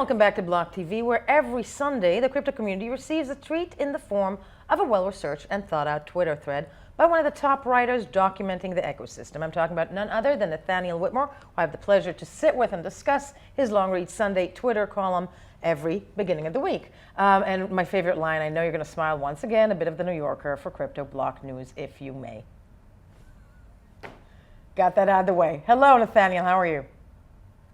welcome back to BlockTV, where every Sunday the crypto community receives a treat in the form of a well-researched and thought-out Twitter thread by one of the top writers documenting the ecosystem. I'm talking about none other than Nathaniel Whitmore, who I have the pleasure to sit with and discuss his long-read Sunday Twitter column every beginning of the week. And my favorite line, I know you're going to smile once again, a bit of the New Yorker for crypto block news, if you may. Got that out of the way. Hello, Nathaniel. How are you?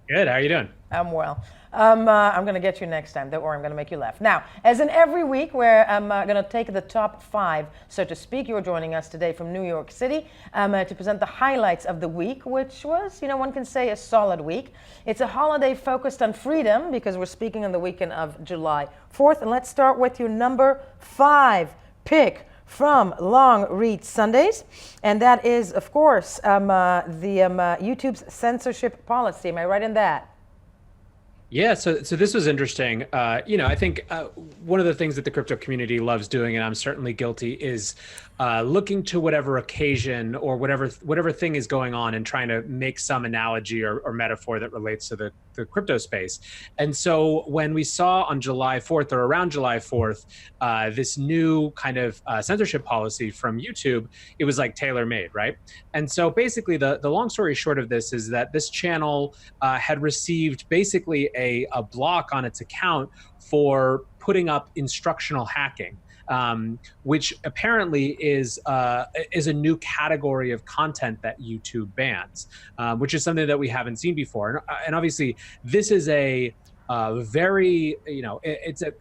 Good. How are you doing? I'm well. I'm going to get you next time, or I'm going to make you laugh. Now, as in every week, where I'm going to take the top 5, so to speak, you're joining us today from New York City to present the highlights of the week, which was, one can say, a solid week. It's a holiday focused on freedom because we're speaking on the weekend of July 4th. And let's start with your number 5 pick from Long Read Sundays, and that is, of course, YouTube's censorship policy. Am I right in that? Yeah, so this was interesting. I think one of the things that the crypto community loves doing, and I'm certainly guilty, is looking to whatever occasion or whatever thing is going on and trying to make some analogy or metaphor that relates to the crypto space. And so when we saw on July 4th or around July 4th, this new kind of censorship policy from YouTube, it was like tailor-made, right? And so basically the long story short of this is that this channel had received basically a block on its account for putting up instructional hacking. Which apparently is a new category of content that YouTube bans, which is something that we haven't seen before. And obviously, this is a very,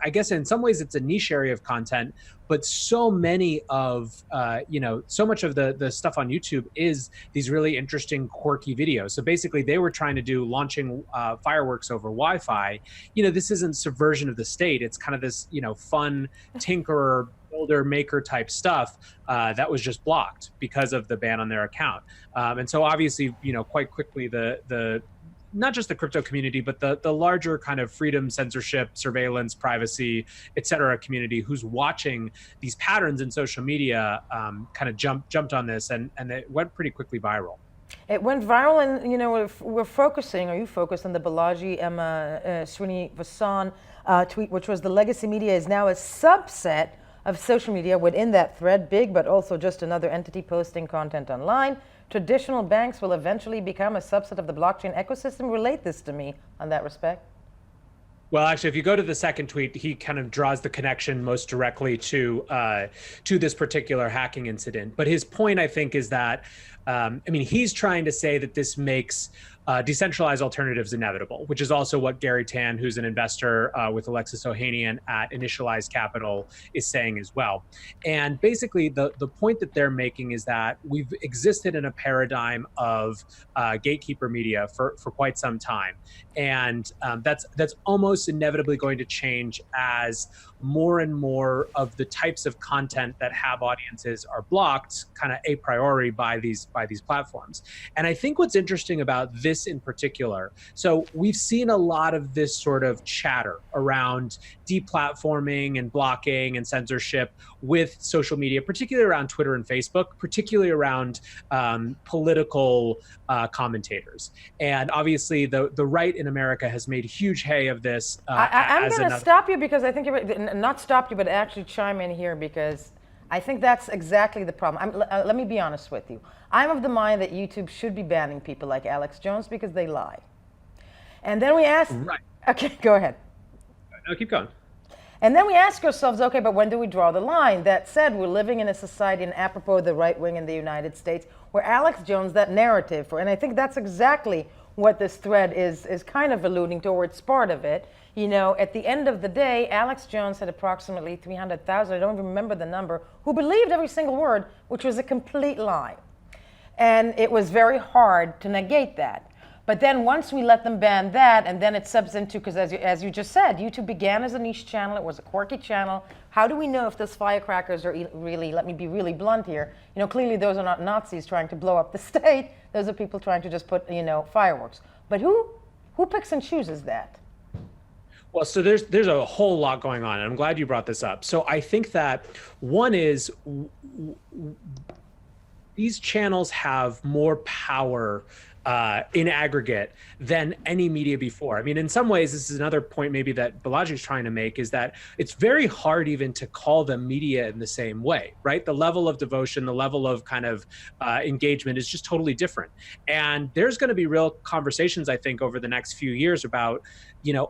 I guess in some ways it's a niche area of content, but so many of, so much of the stuff on YouTube is these really interesting, quirky videos. So basically they were trying to do launching fireworks over Wi-Fi. This isn't subversion of the state. It's kind of this, fun tinkerer, builder, maker type stuff that was just blocked because of the ban on their account. And so obviously, quite quickly the not just the crypto community, but the larger kind of freedom, censorship, surveillance, privacy, et cetera community who's watching these patterns in social media kind of jumped on this, and it went pretty quickly viral. It went viral, and you focused on the Balaji Srinivasan tweet, which was the legacy media is now a subset of social media within that thread, big, but also just another entity posting content online. Traditional banks will eventually become a subset of the blockchain ecosystem. Relate this to me on that respect. Well, actually, if you go to the second tweet, he kind of draws the connection most directly to this particular hacking incident. But his point, I think, is that, he's trying to say that this makes decentralized alternatives inevitable, which is also what Gary Tan, who's an investor with Alexis Ohanian at Initialized Capital, is saying as well. And basically, the point that they're making is that we've existed in a paradigm of gatekeeper media for quite some time. And that's almost inevitably going to change as more and more of the types of content that have audiences are blocked kind of a priori by these platforms. And I think what's interesting about this in particular, so we've seen a lot of this sort of chatter around deplatforming and blocking and censorship with social media, particularly around Twitter and Facebook, particularly around political commentators. And obviously the right in America has made huge hay of this. I'm going to stop you because I think not stop you, but actually chime in here, because I think that's exactly the problem. Let me be honest with you. I'm of the mind that YouTube should be banning people like Alex Jones because they lie. And then we ask, right. Okay, go ahead. No, keep going. And then we ask ourselves, okay, but when do we draw the line? That said, we're living in a society, and apropos the right wing in the United States, where Alex Jones, that narrative, and I think that's exactly what this thread is kind of alluding towards, part of it. At the end of the day, Alex Jones had approximately 300,000, I don't remember the number, who believed every single word, which was a complete lie. And it was very hard to negate that. But then once we let them ban that, and then it subs into, because as you just said, YouTube began as a niche channel, it was a quirky channel. How do we know if those firecrackers are really, let me be really blunt here, clearly those are not Nazis trying to blow up the state, those are people trying to just put, fireworks. But who picks and chooses that? Well, so there's a whole lot going on, and I'm glad you brought this up. So I think that one is these channels have more power in aggregate than any media before. I mean, in some ways, this is another point maybe that Balaji is trying to make, is that it's very hard even to call them media in the same way, right? The level of devotion, the level of kind of engagement is just totally different. And there's going to be real conversations, I think, over the next few years about,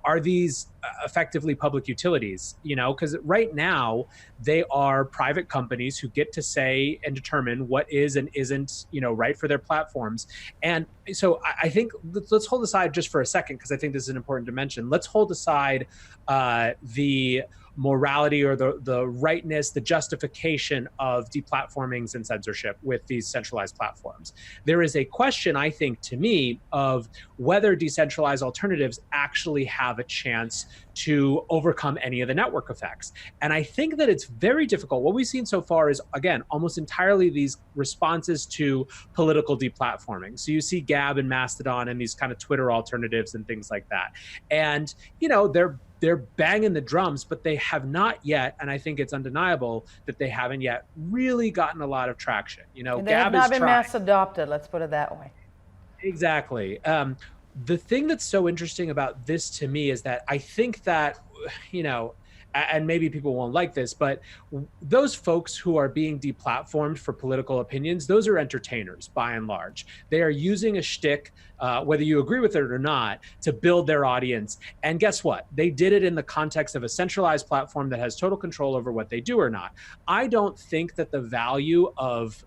are these effectively public utilities? Because right now they are private companies who get to say and determine what is and isn't, right for their platforms. And so I think let's hold aside just for a second, because I think this is an important dimension. Let's hold aside the morality or the rightness, the justification of deplatformings and censorship with these centralized platforms. There is a question, I think, to me, of whether decentralized alternatives actually have a chance to overcome any of the network effects. And I think that it's very difficult. What we've seen so far is, again, almost entirely these responses to political deplatforming. So you see Gab and Mastodon and these kind of Twitter alternatives and things like that. And, they're banging the drums, but they have not yet, and I think it's undeniable that they haven't yet really gotten a lot of traction. They Gab have not been tried. mass adopted, let's put it that way. Exactly. The thing that's so interesting about this to me is that I think that, and maybe people won't like this, but those folks who are being deplatformed for political opinions, those are entertainers by and large. They are using a shtick, whether you agree with it or not, to build their audience. And guess what? They did it in the context of a centralized platform that has total control over what they do or not. I don't think that the value of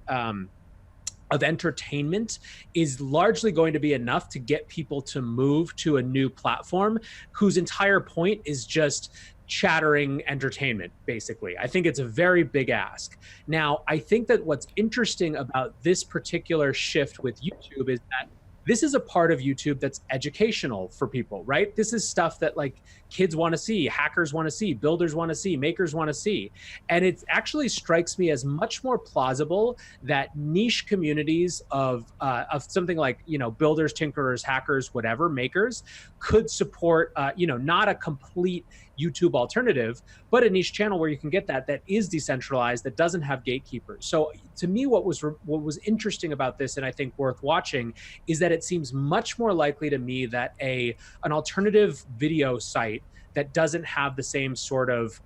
entertainment is largely going to be enough to get people to move to a new platform whose entire point is just chattering entertainment, basically. I think it's a very big ask. Now, I think that what's interesting about this particular shift with YouTube is that this is a part of YouTube that's educational for people, right? This is stuff that like kids want to see, hackers want to see, builders want to see, makers want to see. And it actually strikes me as much more plausible that niche communities of something like, builders, tinkerers, hackers, whatever, makers could support, not a complete YouTube alternative, but a niche channel where you can get that is decentralized, that doesn't have gatekeepers. So to me, what was interesting about this, and I think worth watching, is that it seems much more likely to me that an alternative video site that doesn't have the same sort of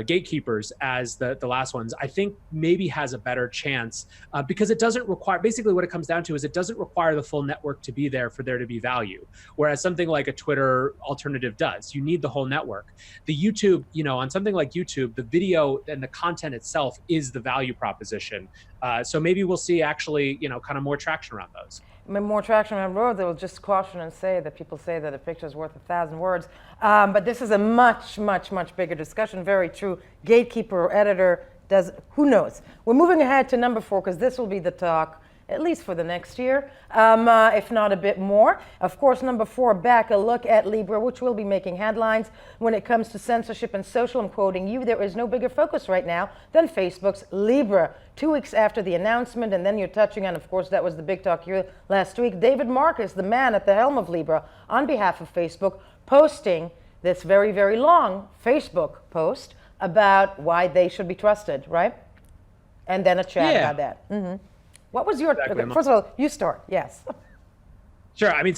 gatekeepers as the last ones, I think maybe has a better chance because it doesn't require, basically what it comes down to is it doesn't require the full network to be there for there to be value. Whereas something like a Twitter alternative does. You need the whole network. The YouTube, on something like YouTube, the video and the content itself is the value proposition. So maybe we'll see actually, kind of more traction around those. More traction on the road. They'll just caution and say that people say that a picture is worth 1,000 words. But this is a much, much, much bigger discussion. Very true. Gatekeeper or editor does, who knows? We're moving ahead to number 4 because this will be the talk, at least for the next year, if not a bit more. Of course, number 4, back a look at Libra, which will be making headlines when it comes to censorship and social. I'm quoting you, there is no bigger focus right now than Facebook's Libra. 2 weeks after the announcement, and then you're touching on, of course, that was the big talk here last week, David Marcus, the man at the helm of Libra, on behalf of Facebook, posting this very, very long Facebook post about why they should be trusted, right? And then a chat about that. Mm-hmm. What was your, exactly. First of all, you start, yes. Sure. I mean,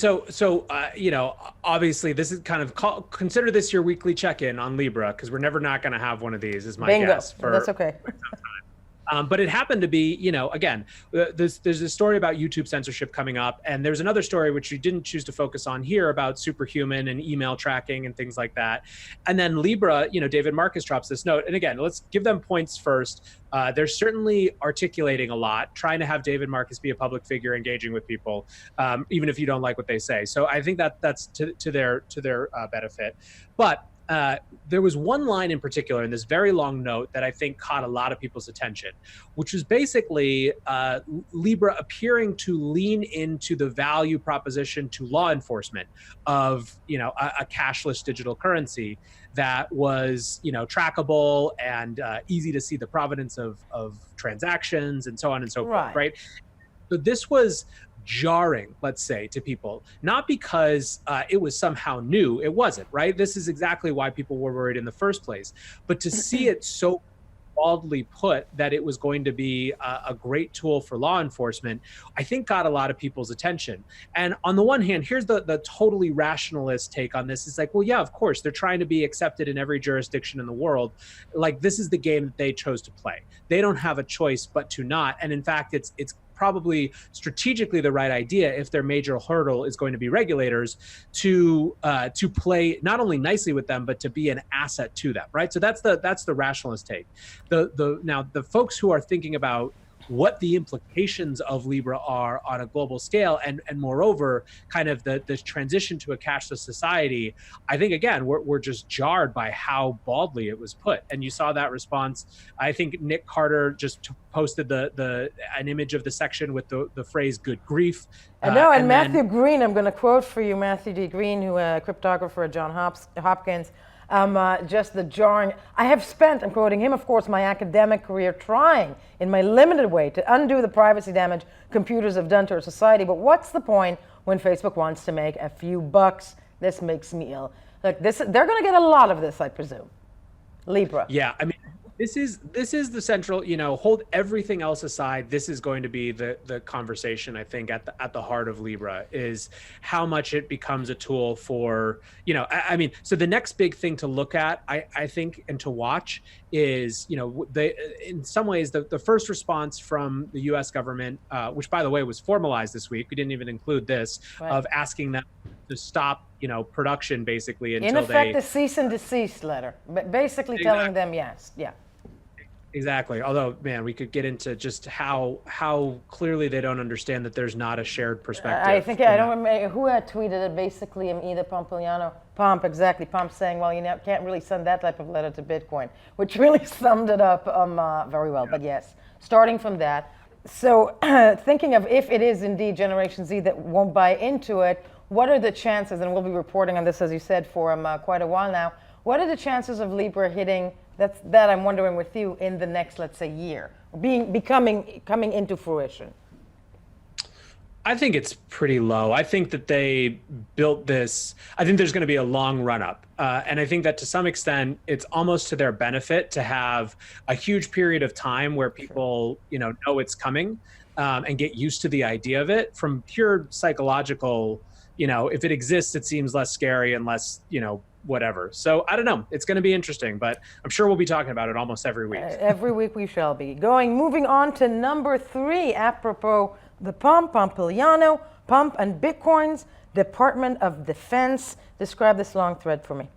obviously this is kind of, consider this your weekly check-in on Libra, because we're never not going to have one of these, is my guess. That's okay. But it happened to be, again, there's a story about YouTube censorship coming up, and there's another story which we didn't choose to focus on here about superhuman and email tracking and things like that. And then Libra, David Marcus drops this note. And again, let's give them points first. They're certainly articulating a lot, trying to have David Marcus be a public figure, engaging with people, even if you don't like what they say. So I think that's to their benefit. But there was one line in particular in this very long note that I think caught a lot of people's attention, which was basically Libra appearing to lean into the value proposition to law enforcement of, a cashless digital currency that was, trackable and easy to see the provenance of transactions and so on and so forth, right? So this was jarring, let's say, to people, not because it was somehow new. It wasn't, right? This is exactly why people were worried in the first place. But to see it so baldly put that it was going to be a great tool for law enforcement, I think got a lot of people's attention. And on the one hand, here's the totally rationalist take on this. It's like, well, yeah, of course, they're trying to be accepted in every jurisdiction in the world. Like, this is the game that they chose to play. They don't have a choice but to not. And in fact, it's probably strategically the right idea if their major hurdle is going to be regulators to play not only nicely with them but to be an asset to them, right? So that's the rationalist take. Now the folks who are thinking about what the implications of Libra are on a global scale, and moreover, kind of the transition to a cashless society, I think, again, we're just jarred by how baldly it was put. And you saw that response. I think Nick Carter just posted an image of the section with the phrase "good grief." I know, and Matthew Green, I'm going to quote for you, Matthew D. Green, who cryptographer at Johns Hopkins. Just the jarring. I have spent, I'm quoting him, of course, my academic career trying in my limited way to undo the privacy damage computers have done to our society. But what's the point when Facebook wants to make a few bucks? This makes me ill. Like this, they're going to get a lot of this, I presume. Libra. Yeah, I mean, this is the central, hold everything else aside. This is going to be the conversation, I think, at the heart of Libra, is how much it becomes a tool for, I mean, so the next big thing to look at, I think, and to watch is, in some ways, the first response from the US government, which, by the way, was formalized this week. We didn't even include this, right, of asking them to stop, production basically until in effect, a cease and desist letter, but basically telling them yes. Yeah. Exactly. Although, man, we could get into just how clearly they don't understand that there's not a shared perspective. I think, I don't remember who had tweeted it, basically, either Pompiliano, exactly, Pomp saying, well, can't really send that type of letter to Bitcoin, which really summed it up very well. Yeah. But yes, starting from that. So thinking of if it is indeed Generation Z that won't buy into it, what are the chances, and we'll be reporting on this, as you said, for quite a while now, what are the chances of Libra hitting, that I'm wondering with you, in the next, let's say, year, coming into fruition? I think it's pretty low. I think that they built this, I think there's going to be a long run up. And I think that to some extent, it's almost to their benefit to have a huge period of time where people, know it's coming and get used to the idea of it. From pure psychological, if it exists, it seems less scary and less, whatever. So I don't know. It's going to be interesting, but I'm sure we'll be talking about it almost every week. Every week we shall be. Moving on to number 3, apropos the Pompiliano, Pump and Bitcoin's Department of Defense. Describe this long thread for me.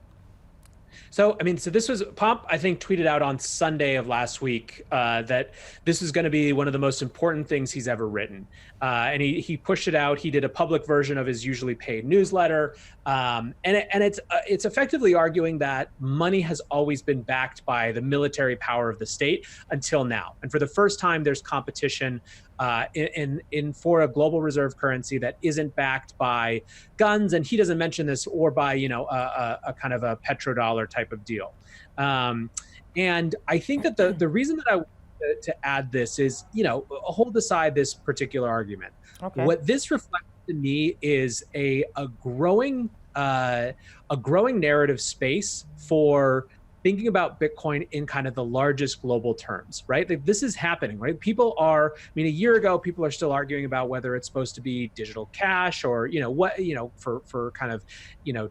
So this was, Pomp, I think, tweeted out on Sunday of last week that this is going to be one of the most important things he's ever written. And he pushed it out. He did a public version of his usually paid newsletter. And it's effectively arguing that money has always been backed by the military power of the state until now. And for the first time, there's competition for a global reserve currency that isn't backed by guns, and he doesn't mention this, or by a kind of a petrodollar type of deal. And I think that the reason that I want to add this is, hold aside this particular argument. Okay. What this reflects to me is a growing narrative space for thinking about Bitcoin in kind of the largest global terms, right? Like, this is happening, right? People are, a year ago, people are still arguing about whether it's supposed to be digital cash or, for kind of,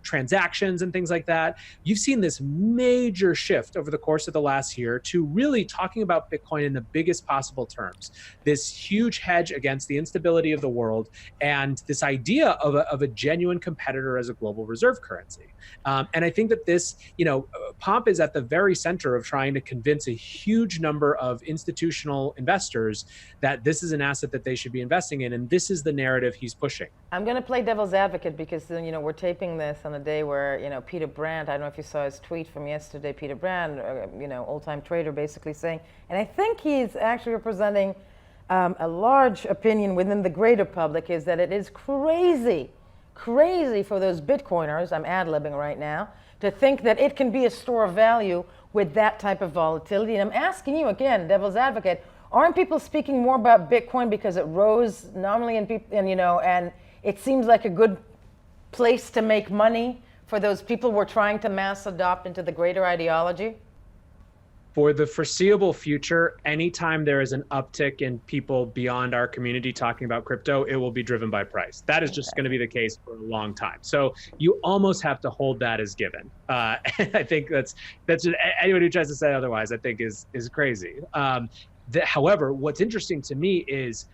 transactions and things like that. You've seen this major shift over the course of the last year to really talking about Bitcoin in the biggest possible terms. This huge hedge against the instability of the world, and this idea of a genuine competitor as a global reserve currency. And I think that this, Pomp is at the very center of trying to convince a huge number of institutional investors that this is an asset that they should be investing in, and this is the narrative he's pushing. I'm going to play devil's advocate because, we're taping this on a day where, Peter Brandt, I don't know if you saw his tweet from yesterday, Peter Brandt, old-time trader, basically saying, and I think he's actually representing a large opinion within the greater public, is that it is crazy for those Bitcoiners, I'm ad-libbing right now, to think that it can be a store of value with that type of volatility. And I'm asking you again, devil's advocate, aren't people speaking more about Bitcoin because it rose nominally and it seems like a good place to make money for those people we're trying to mass adopt into the greater ideology? for the foreseeable future, anytime there is an uptick in people beyond our community talking about crypto, it will be driven by price. That is just going to be the case for a long time. So you almost have to hold that as given. I think that's anyone who tries to say otherwise, I think is crazy. However, what's interesting to me is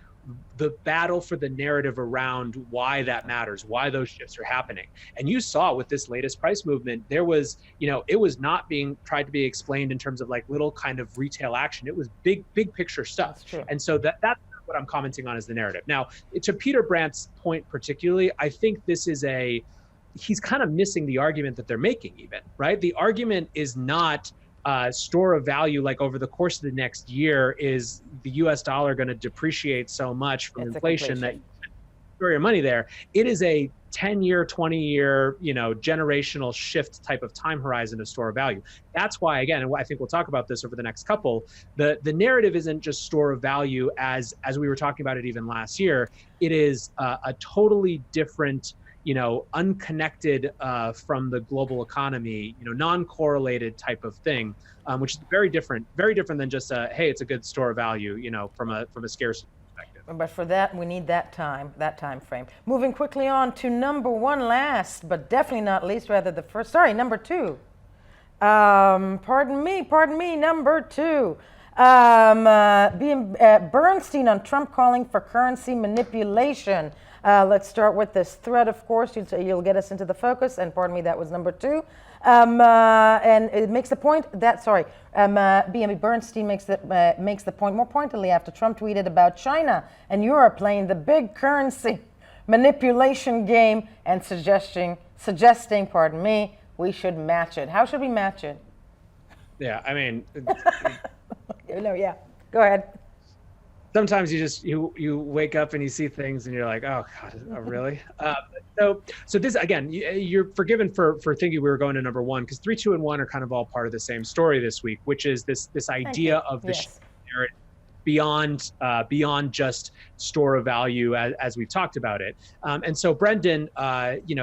the battle for the narrative around why that matters, why those shifts are happening. And you saw with this latest price movement, there was, it was not being tried to be explained in terms of like little kind of retail action. It was big picture stuff. That's true. And so that's what I'm commenting on as the narrative. Now, to Peter Brandt's point particularly, I think this is he's kind of missing the argument that they're making even, right? The argument is not store of value, like over the course of the next year, is the US dollar going to depreciate so much from inflation that you store your money there. It is a 10-year, 20-year, generational shift type of time horizon of store of value. That's why, again, and I think we'll talk about this over the next couple, the narrative isn't just store of value as we were talking about it even last year. It is a totally different, unconnected from the global economy, non-correlated type of thing, which is very different than just hey, it's a good store of value, from a scarcity perspective. But for that, we need that time frame. Moving quickly on to number one, last but definitely not least, rather the first. Sorry, number two. Pardon me. Number two. Bernstein on Trump calling for currency manipulation. Let's start with this thread, of course. You'll get us into the focus. And pardon me, that was number two. And it makes the point that, BNB Bernstein makes the point more pointedly after Trump tweeted about China and Europe playing the big currency manipulation game and suggesting, we should match it. How should we match it? Yeah, I mean, yeah. Go ahead. Sometimes you wake up and you see things and you're like, oh God, oh, really? So this, again, you're forgiven for thinking we were going to number one, because 3, 2, and 1 are kind of all part of the same story this week, which is this idea of the narrative beyond just store of value as we've talked about it. And so Brendan,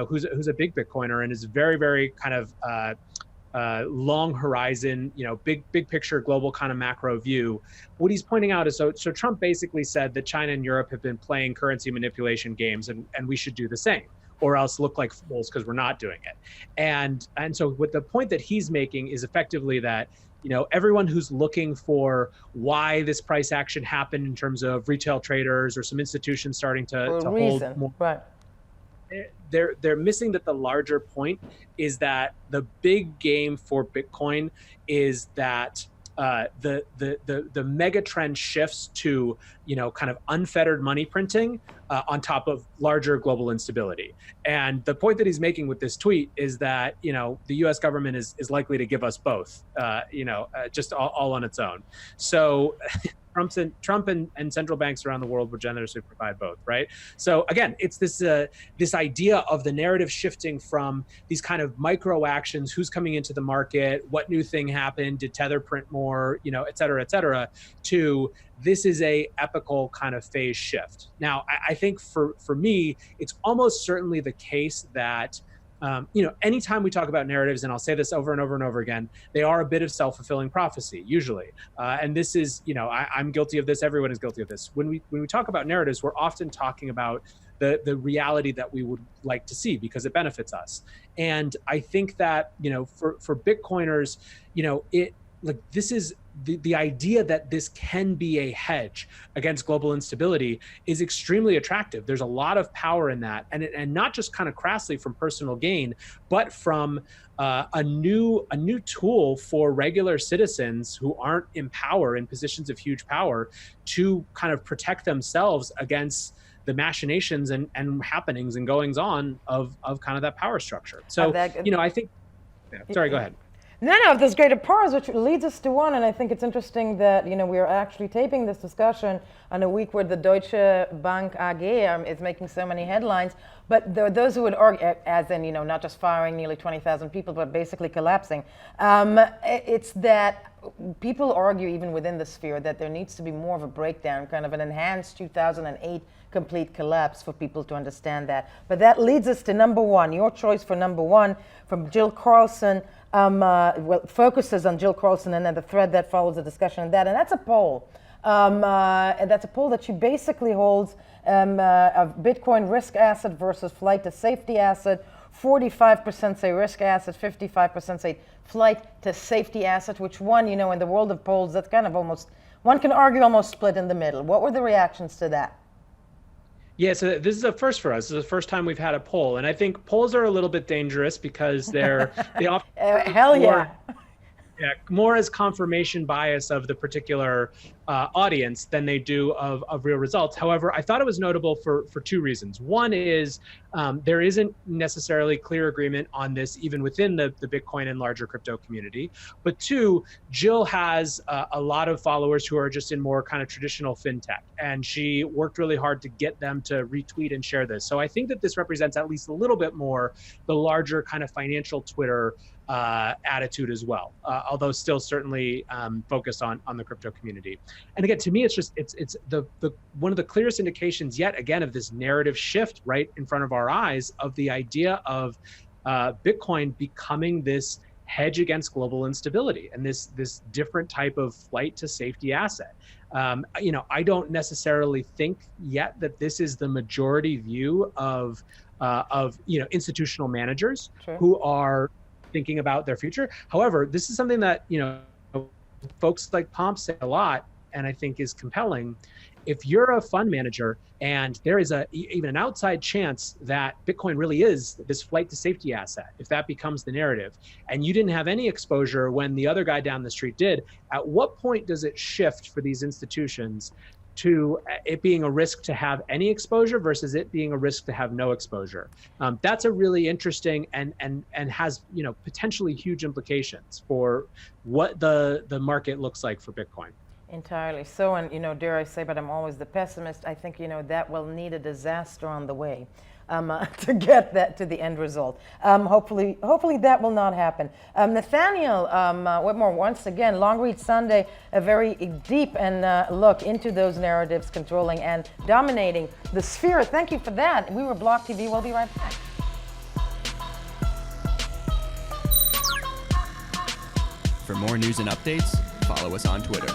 who's a big Bitcoiner and is very, very kind of long horizon, big picture, global kind of macro view. What he's pointing out is, so Trump basically said that China and Europe have been playing currency manipulation games, and we should do the same, or else look like fools because we're not doing it. And so what the point that he's making is effectively that, everyone who's looking for why this price action happened in terms of retail traders or some institutions starting to hold more. Right. They're missing that the larger point is that the big game for Bitcoin is that the mega trend shifts to kind of unfettered money printing on top of larger global instability. And the point that he's making with this tweet is that the U.S. government is likely to give us both, just all on its own. So Trump and central banks around the world will generously provide both, right? So again, it's this idea of the narrative shifting from these kind of micro actions, who's coming into the market, what new thing happened, did Tether print more, et cetera, to this is a epical kind of phase shift. Now, I think for me, it's almost certainly the case that anytime we talk about narratives, and I'll say this over and over and over again, they are a bit of self-fulfilling prophecy, usually. And this is, I'm guilty of this, everyone is guilty of this. When we talk about narratives, we're often talking about the reality that we would like to see because it benefits us. And I think that, for Bitcoiners, this is the idea that this can be a hedge against global instability is extremely attractive. There's a lot of power in that, and not just kind of crassly from personal gain, but from a new tool for regular citizens who aren't in power, in positions of huge power, to kind of protect themselves against the machinations and happenings and goings on of kind of that power structure. So, I think, sorry, go ahead. No, there's greater powers, which leads us to one, and I think it's interesting that, we are actually taping this discussion on a week where the Deutsche Bank AG is making so many headlines, but there are those who would argue, as in, not just firing nearly 20,000 people, but basically collapsing. It's that people argue even within the sphere that there needs to be more of a breakdown, kind of an enhanced 2008 complete collapse for people to understand that. But that leads us to number one, your choice for number one from Jill Carlson. Well, focuses on Jill Carlson and then the thread that follows the discussion on that. And that's a poll. And that's a poll that she basically holds of Bitcoin risk asset versus flight to safety asset. 45% say risk asset, 55% say flight to safety asset, which one, in the world of polls, that's kind of almost, one can argue almost split in the middle. What were the reactions to that? Yeah, so this is a first for us. This is the first time we've had a poll. And I think polls are a little bit dangerous because they often hell yeah. Yeah, more as confirmation bias of the particular audience than they do of real results. However, I thought it was notable for two reasons. One is there isn't necessarily clear agreement on this even within the Bitcoin and larger crypto community. But two, Jill has a lot of followers who are just in more kind of traditional fintech. And she worked really hard to get them to retweet and share this. So I think that this represents at least a little bit more the larger kind of financial Twitter attitude as well, although still certainly focused on the crypto community. And again, to me, it's the one of the clearest indications yet again of this narrative shift right in front of our eyes of the idea of Bitcoin becoming this hedge against global instability and this different type of flight to safety asset. I don't necessarily think yet that this is the majority view of institutional managers who are thinking about their future. However, this is something that, folks like Pomp say a lot, and I think is compelling. If you're a fund manager and there is even an outside chance that Bitcoin really is this flight to safety asset, if that becomes the narrative, and you didn't have any exposure when the other guy down the street did, at what point does it shift for these institutions to it being a risk to have any exposure versus it being a risk to have no exposure? That's a really interesting and has potentially huge implications for what the market looks like for Bitcoin. Entirely so, and dare I say, but I'm always the pessimist. I think that will need a disaster on the way to get that to the end result. Hopefully that will not happen. Nathaniel Whitmore, once again, Long Read Sunday, a very deep and look into those narratives controlling and dominating the sphere. Thank you for that. We were BlockTV. We'll be right back. For more news and updates, follow us on Twitter.